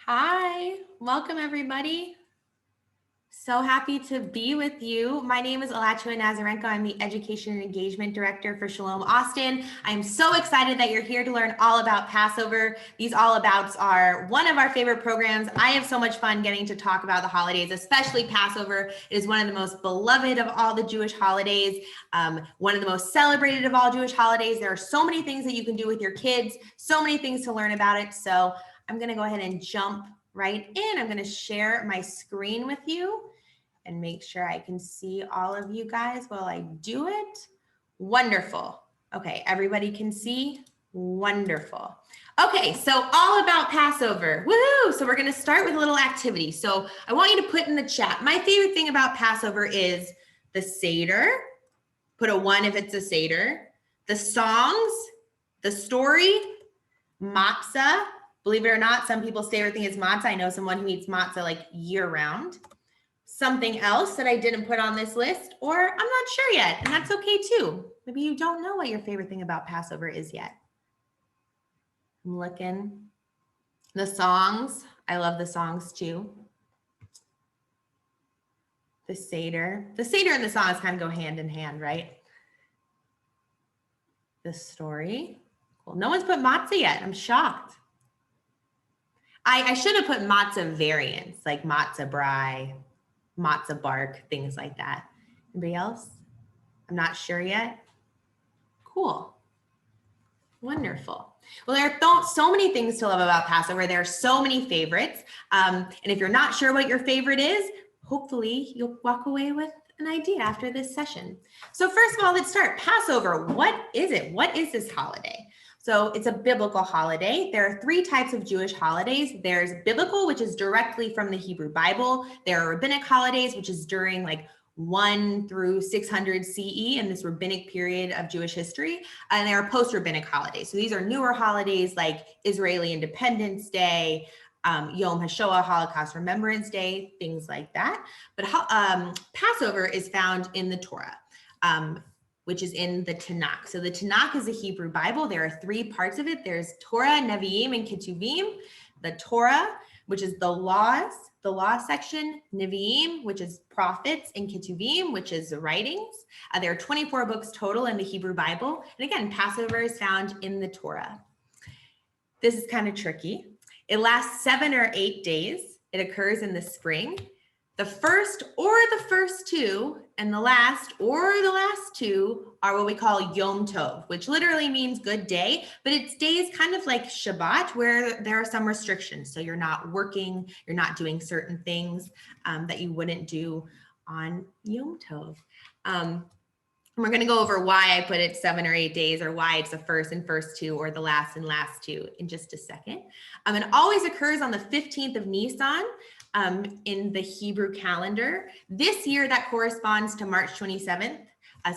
Hi, welcome everybody. So happy to be with you. My name is Alachua. I'm the Education and Engagement Director for Shalom Austin. I'm so excited that you're here to learn all about Passover. These All Abouts are one of our favorite programs. I have so much fun getting to talk about the holidays, especially Passover. It is one of the most beloved of all the Jewish holidays, one of the most celebrated of all Jewish holidays. There are so many things that you can do with your kids, so many things to learn about it. So I'm going to go ahead and jump right in. I'm going to share my screen with you and make sure I can see all of you guys while I do it. Wonderful. Okay, everybody can see? Wonderful. Okay, so all about Passover. Woohoo! So we're going to start with a little activity. So I want you to put in the chat. My favorite thing about Passover is the Seder. Put a 1 if it's a Seder. The songs, the story, matzah. Believe it or not, some people's favorite thing is matzah. I know someone who eats matzah like year round. Something else that I didn't put on this list, or I'm not sure yet, and that's okay too. Maybe you don't know what your favorite thing about Passover is yet. I'm looking. The songs, I love the songs too. The Seder and the songs kind of go hand in hand, right? The story. Well, no one's put matzah yet. I'm shocked. I should have put matzah variants, like matzah brie, matzah bark, things like that. Anybody else? I'm not sure yet. Cool. Wonderful. Well, there are so many things to love about Passover. There are so many favorites. And if you're not sure what your favorite is, hopefully you'll walk away with an idea after this session. So first of all, let's start. Passover, what is it? What is this holiday? So it's a biblical holiday. There are 3 types of Jewish holidays. There's biblical, which is directly from the Hebrew Bible. There are rabbinic holidays, which is during like 1 through 600 CE in this rabbinic period of Jewish history. And there are post-rabbinic holidays. So these are newer holidays like Israeli Independence Day, Yom HaShoah, Holocaust Remembrance Day, things like that. But Passover is found in the Torah, which is in the Tanakh. So the Tanakh is a Hebrew Bible. There are 3 parts of it. There's Torah, Nevi'im, and Ketuvim. The Torah, which is the laws, the law section, Nevi'im, which is prophets, and Ketuvim, which is the writings. There are 24 books total in the Hebrew Bible. And again, Passover is found in the Torah. This is kind of tricky. It lasts 7 or 8 days. It occurs in the spring. The first or the first 2 and the last or the last 2 are what we call Yom Tov, which literally means good day, but it's days kind of like Shabbat where there are some restrictions. So you're not working, you're not doing certain things that you wouldn't do on Yom Tov. We're going to go over why I put it 7 or 8 days, or why it's the first and first 2 or the last and last 2 in just a second. It always occurs on the 15th of Nisan in the Hebrew calendar. This year that corresponds to March 27th.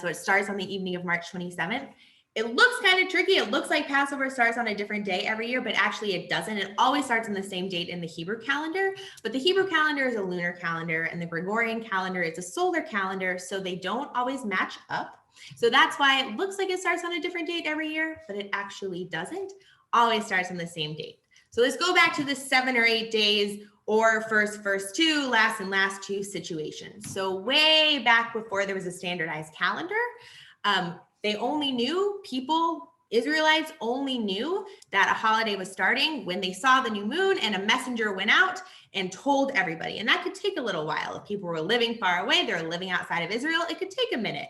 So it starts on the evening of March 27th. It looks kind of tricky. It looks like Passover starts on a different day every year, but actually it doesn't. It always starts on the same date in the Hebrew calendar, but the Hebrew calendar is a lunar calendar and the Gregorian calendar is a solar calendar, so they don't always match up. So that's why it looks like it starts on a different date every year, but it actually doesn't. Always starts on the same date. So let's go back to the 7 or 8 days or first 2, last and last 2 situations. So way back before there was a standardized calendar, they only knew, Israelites only knew that a holiday was starting when they saw the new moon and a messenger went out and told everybody. And that could take a little while. If people were living far away, they're living outside of Israel, it could take a minute.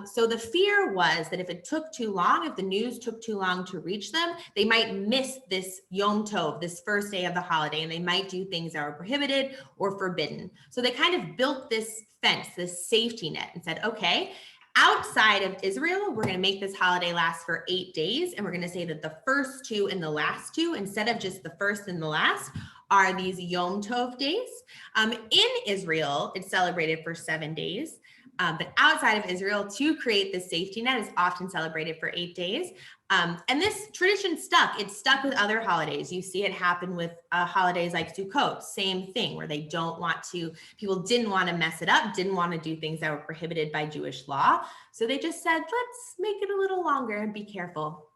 So the fear was that if it took too long, if the news took too long to reach them, they might miss this Yom Tov, this first day of the holiday, and they might do things that were prohibited or forbidden. So they kind of built this fence, this safety net, and said, okay, outside of Israel, we're going to make this holiday last for 8 days. And we're going to say that the first 2 and the last 2, instead of just the first and the last, are these Yom Tov days. In Israel, it's celebrated for 7 days. But outside of Israel, to create this safety net is often celebrated for 8 days. And this tradition stuck. It stuck with other holidays. You see it happen with holidays like Sukkot, same thing, where they don't want to, people didn't want to mess it up, didn't want to do things that were prohibited by Jewish law. So they just said, let's make it a little longer and be careful.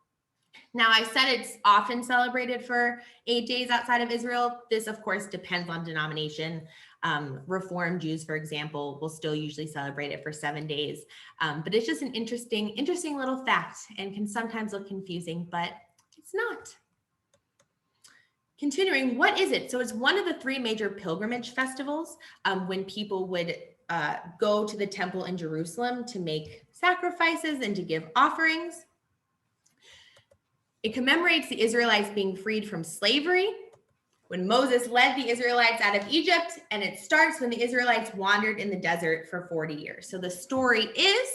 Now, I said it's often celebrated for 8 days outside of Israel. This, of course, depends on denomination. Reformed Jews, for example, will still usually celebrate it for 7 days. But it's just an interesting little fact and can sometimes look confusing, but it's not. Continuing, what is it? So it's one of the 3 major pilgrimage festivals when people would go to the temple in Jerusalem to make sacrifices and to give offerings. It commemorates the Israelites being freed from slavery when Moses led the Israelites out of Egypt, and it starts when the Israelites wandered in the desert for 40 years. So the story is,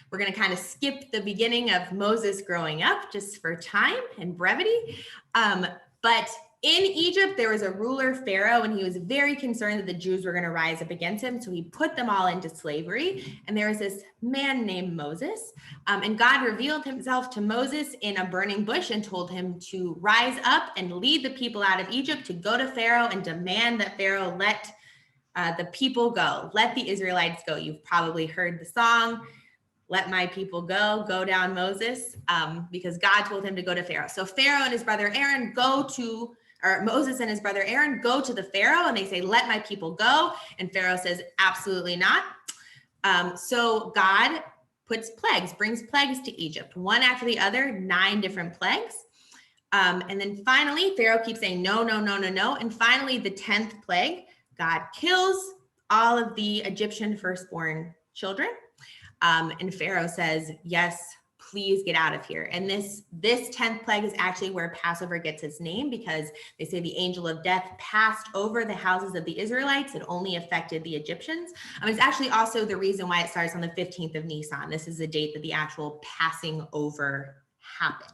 we're going to kind of skip the beginning of Moses growing up just for time and brevity. But in Egypt, there was a ruler, Pharaoh, and he was very concerned that the Jews were going to rise up against him. So he put them all into slavery. And there was this man named Moses. And God revealed himself to Moses in a burning bush and told him to rise up and lead the people out of Egypt, to go to Pharaoh and demand that Pharaoh let the people go. Let the Israelites go. You've probably heard the song, "Let my people go, go down Moses," because God told him to go to Pharaoh. So Pharaoh and his brother Aaron Moses and his brother Aaron go to the Pharaoh and they say, "Let my people go." And Pharaoh says, "Absolutely not." So God brings plagues to Egypt, one after the other, 9 different plagues. And then finally, Pharaoh keeps saying, no, no, no, no, no. And finally, the 10th plague, God kills all of the Egyptian firstborn children. And Pharaoh says, "Yes, please get out of here." And this 10th plague is actually where Passover gets its name, because they say the angel of death passed over the houses of the Israelites. It only affected the Egyptians. It's actually also the reason why it starts on the 15th of Nisan. This is the date that the actual passing over happened.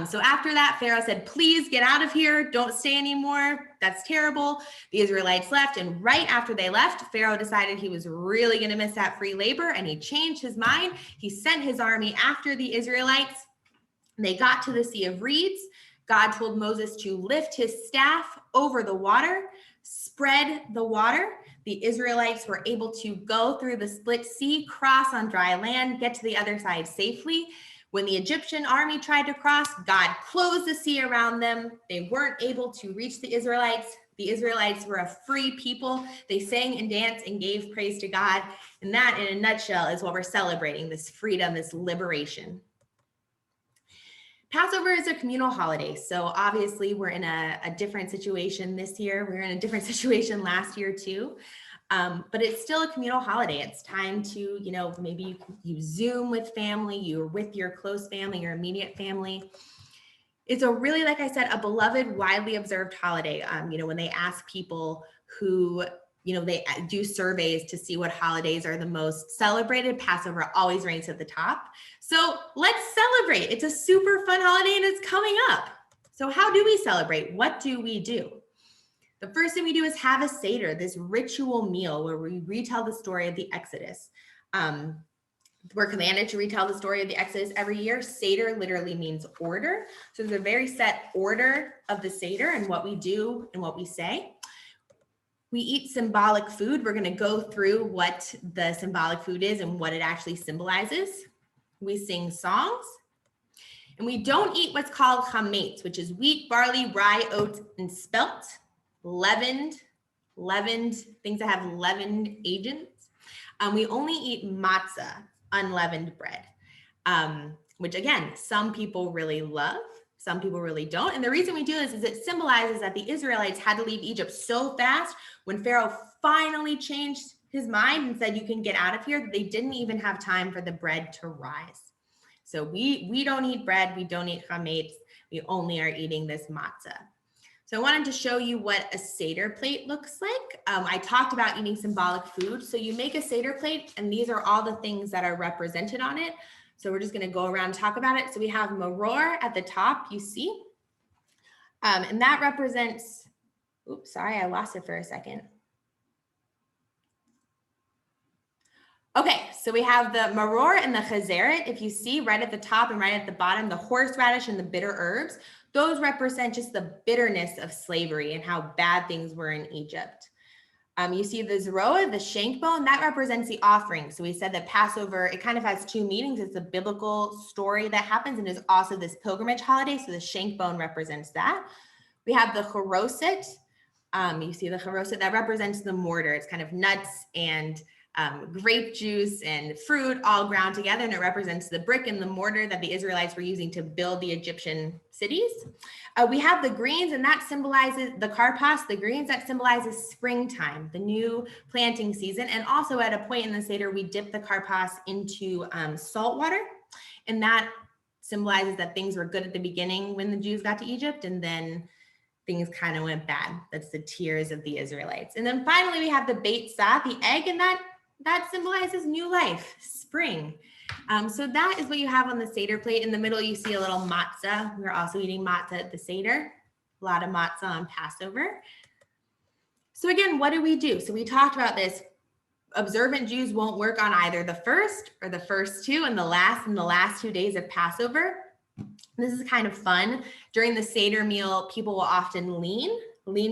So after that, Pharaoh said, "Please get out of here. Don't stay anymore. That's terrible." The Israelites left. And right after they left, Pharaoh decided he was really going to miss that free labor, and he changed his mind. He sent his army after the Israelites. They got to the Sea of Reeds. God told Moses to lift his staff over the water, spread the water. The Israelites were able to go through the split sea, cross on dry land, get to the other side safely. When the Egyptian army tried to cross, God closed the sea around them. They weren't able to reach the Israelites. The Israelites were a free people. They sang and danced and gave praise to God. And that, in a nutshell, is what we're celebrating, this freedom, this liberation. Passover is a communal holiday. So obviously we're in a different situation this year. We were in a different situation last year too. But it's still a communal holiday. It's time to, maybe you Zoom with family, you're with your close family, your immediate family. It's a really, like I said, a beloved, widely observed holiday. When they ask people who, they do surveys to see what holidays are the most celebrated, Passover always ranks at the top. So let's celebrate. It's a super fun holiday and it's coming up. So how do we celebrate? What do we do? The first thing we do is have a Seder, this ritual meal where we retell the story of the Exodus. We're commanded to retell the story of the Exodus every year. Seder literally means order. So there's a very set order of the Seder and what we do and what we say. We eat symbolic food. We're going to go through what the symbolic food is and what it actually symbolizes. We sing songs. And we don't eat what's called chametz, which is wheat, barley, rye, oats, and spelt. Leavened things that have leavened agents. We only eat matzah, unleavened bread, which again, some people really love, some people really don't. And the reason we do this is it symbolizes that the Israelites had to leave Egypt so fast. When Pharaoh finally changed his mind and said, "You can get out of here," they didn't even have time for the bread to rise. So we don't eat bread, we don't eat chametz, we only are eating this matzah. So I wanted to show you what a Seder plate looks like. I talked about eating symbolic food. So you make a Seder plate and these are all the things that are represented on it. So we're just gonna go around and talk about it. So we have maror at the top, you see. And that represents, oops, sorry, I lost it for a second. Okay, so we have the maror and the chazeret. If you see right at the top and right at the bottom, the horseradish and the bitter herbs, those represent just the bitterness of slavery and how bad things were in Egypt. You see the zeroah, the shank bone, that represents the offering. So we said that Passover, it kind of has two meanings. It's a biblical story that happens, and is also this pilgrimage holiday. So the shank bone represents that. We have the charoset. You see the charoset, that represents the mortar. It's kind of nuts and grape juice and fruit all ground together, and it represents the brick and the mortar that the Israelites were using to build the Egyptian cities. We have the greens, and that symbolizes the karpas, the greens, that symbolizes springtime, the new planting season. And also at a point in the Seder, we dip the karpas into salt water, and that symbolizes that things were good at the beginning when the Jews got to Egypt, and then things kind of went bad. That's the tears of the Israelites. And then finally, we have the beit sah, the egg, and that symbolizes new life, spring. So that is what you have on the Seder plate. In the middle, you see a little matzah. We're also eating matzah at the Seder. A lot of matzah on Passover. So again, what do we do? So we talked about this. Observant Jews won't work on either the first or the first two and the last 2 days of Passover. This is kind of fun. During the Seder meal, people will often lean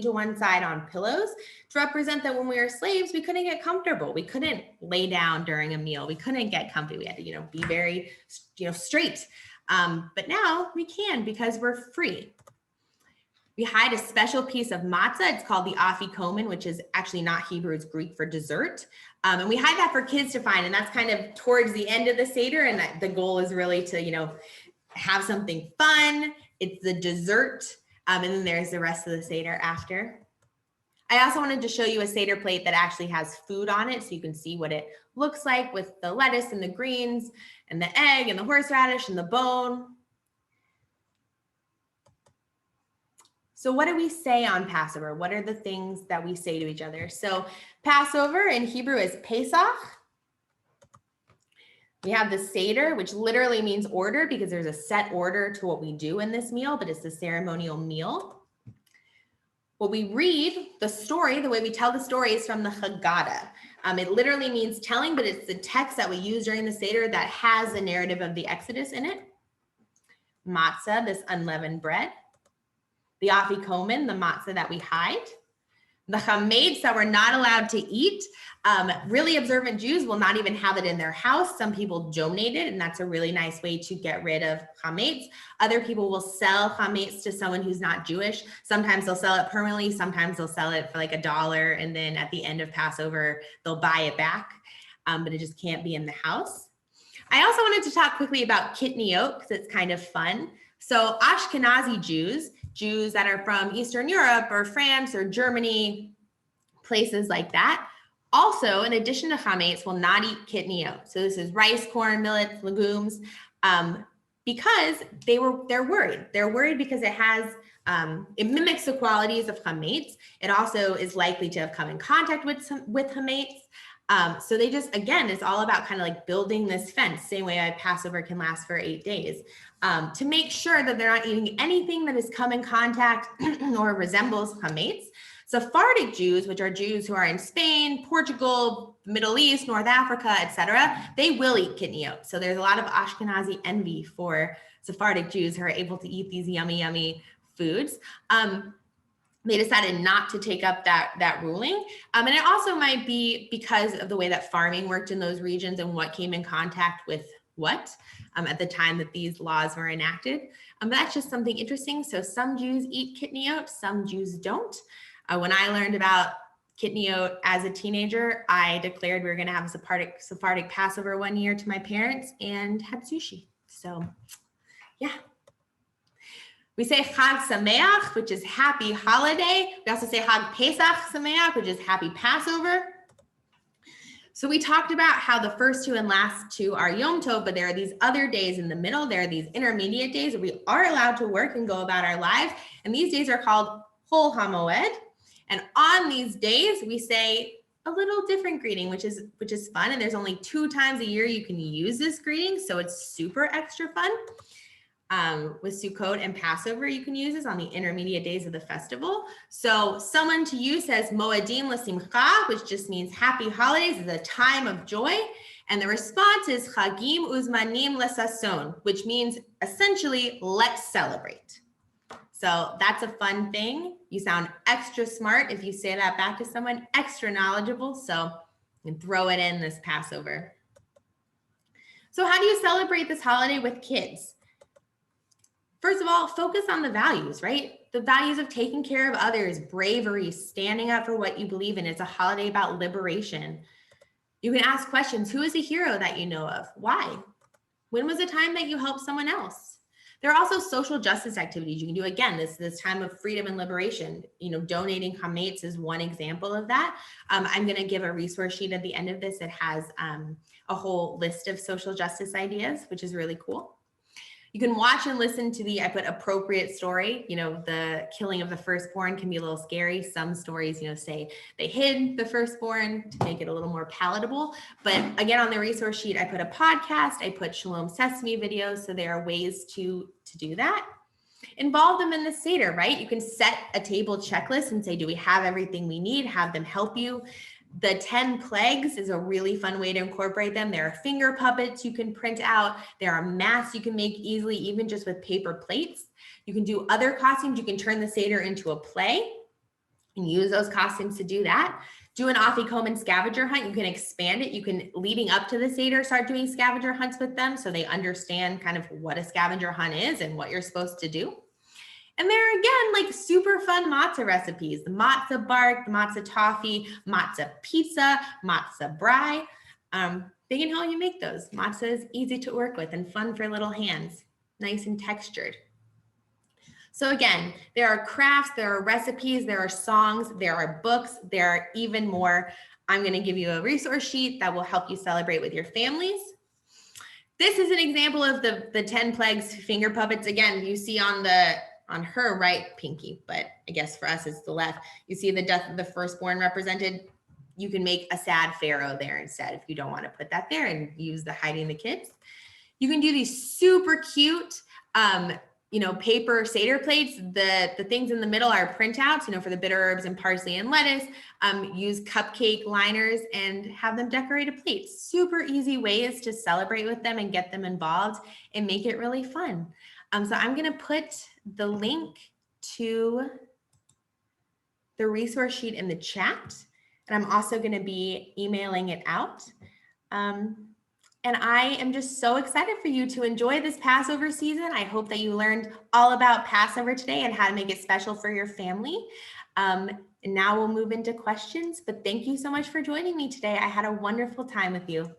to one side on pillows to represent that when we were slaves, we couldn't get comfortable. We couldn't lay down during a meal. We couldn't get comfy. We had to, be very, straight. But now we can, because we're free. We hide a special piece of matzah. It's called the afikomen, which is actually not Hebrew, it's Greek for dessert. And we hide that for kids to find. And that's kind of towards the end of the Seder. And that the goal is really to, have something fun. It's the dessert. And then there's the rest of the Seder after. I also wanted to show you a Seder plate that actually has food on it, so you can see what it looks like with the lettuce and the greens and the egg and the horseradish and the bone. So what do we say on Passover? What are the things that we say to each other? So Passover in Hebrew is Pesach. We have the Seder, which literally means order, because there's a set order to what we do in this meal, but it's the ceremonial meal. What we read, the story, the way we tell the story, is from the Haggadah. It literally means telling, but it's the text that we use during the Seder that has the narrative of the Exodus in it. Matzah, this unleavened bread. The afikomen, the matzah that we hide. The chametz that we're not allowed to eat. Really observant Jews will not even have it in their house. Some people donate it, and that's a really nice way to get rid of chametz. Other people will sell chametz to someone who's not Jewish. Sometimes they'll sell it permanently. Sometimes they'll sell it for like $1, and then at the end of Passover, they'll buy it back, but it just can't be in the house. I also wanted to talk quickly about kitniot, because it's kind of fun. So Ashkenazi Jews that are from Eastern Europe or France or Germany, places like that, also, in addition to chametz, will not eat kitniot. So this is rice, corn, millets, legumes, because they're worried. They're worried because it mimics the qualities of chametz. It also is likely to have come in contact with chametz. So they just, again, it's all about kind of like building this fence, same way Passover can last for 8 days, to make sure that they're not eating anything that has come in contact or resembles chametz. Sephardic Jews, which are Jews who are in Spain, Portugal, Middle East, North Africa, etc., they will eat kitniot. So there's a lot of Ashkenazi envy for Sephardic Jews who are able to eat these yummy, yummy foods. They decided not to take up that ruling. And it also might be because of the way that farming worked in those regions and what came in contact with what at the time that these laws were enacted. But that's just something interesting. So some Jews eat kitniot, some Jews don't. When I learned about kitniot as a teenager, I declared we were going to have a Sephardic Passover one year to my parents and had sushi. So yeah. We say Chag Sameach, which is happy holiday. We also say Chag Pesach Sameach, which is happy Passover. So we talked about how the first two and last two are Yom Tov, but there are these other days in the middle. There are these intermediate days where we are allowed to work and go about our lives. And these days are called Chol HaMoed. And on these days, we say a little different greeting, which is fun. And there's only 2 times a year you can use this greeting, so it's super extra fun. With Sukkot and Passover, you can use this on the intermediate days of the festival. So someone to you says Moedim L'Simcha, which just means happy holidays, is a time of joy. And the response is Chagim Uzmanim L'Sason, which means essentially let's celebrate. So that's a fun thing. You sound extra smart if you say that back to someone, extra knowledgeable. So you can throw it in this Passover. So how do you celebrate this holiday with kids? First of all, focus on the values, right? The values of taking care of others, bravery, standing up for what you believe in. It's a holiday about liberation. You can ask questions. Who is a hero that you know of? Why? When was a time that you helped someone else? There are also social justice activities you can do. Again, this time of freedom and liberation. Donating chametz is one example of that. I'm going to give a resource sheet at the end of this that has a whole list of social justice ideas, which is really cool. You can watch and listen to I put appropriate story. The killing of the firstborn can be a little scary. Some stories, say they hid the firstborn to make it a little more palatable. But again, on the resource sheet, I put a podcast, I put Shalom Sesame videos. So there are ways to do that. Involve them in the Seder, right? You can set a table checklist and say, do we have everything we need? Have them help you. The 10 plagues is a really fun way to incorporate them. There are finger puppets you can print out. There are masks you can make easily, even just with paper plates. You can do other costumes. You can turn the Seder into a play and use those costumes to do that. Do an Afikoman scavenger hunt. You can expand it. You can, leading up to the Seder, start doing scavenger hunts with them so they understand kind of what a scavenger hunt is and what you're supposed to do. And there are, again, super fun matzah recipes, the matzah bark, the matzah toffee, matzah pizza, matzah brie. They can help you make those. Matzah is easy to work with and fun for little hands, nice and textured. So again, there are crafts, there are recipes, there are songs, there are books, there are even more. I'm going to give you a resource sheet that will help you celebrate with your families. This is an example of the 10 plagues finger puppets. Again, you see on her right pinky, but I guess for us it's the left. You see the death of the firstborn represented. You can make a sad pharaoh there instead if you don't want to put that there and use the hiding the kids. You can do these super cute, paper Seder plates. The things in the middle are printouts, for the bitter herbs and parsley and lettuce. Use cupcake liners and have them decorate a plate. Super easy ways to celebrate with them and get them involved and make it really fun. So I'm going to put the link to the resource sheet in the chat, and I'm also going to be emailing it out. And I am just so excited for you to enjoy this Passover season. I hope that you learned all about Passover today and how to make it special for your family. And now we'll move into questions, but thank you so much for joining me today. I had a wonderful time with you.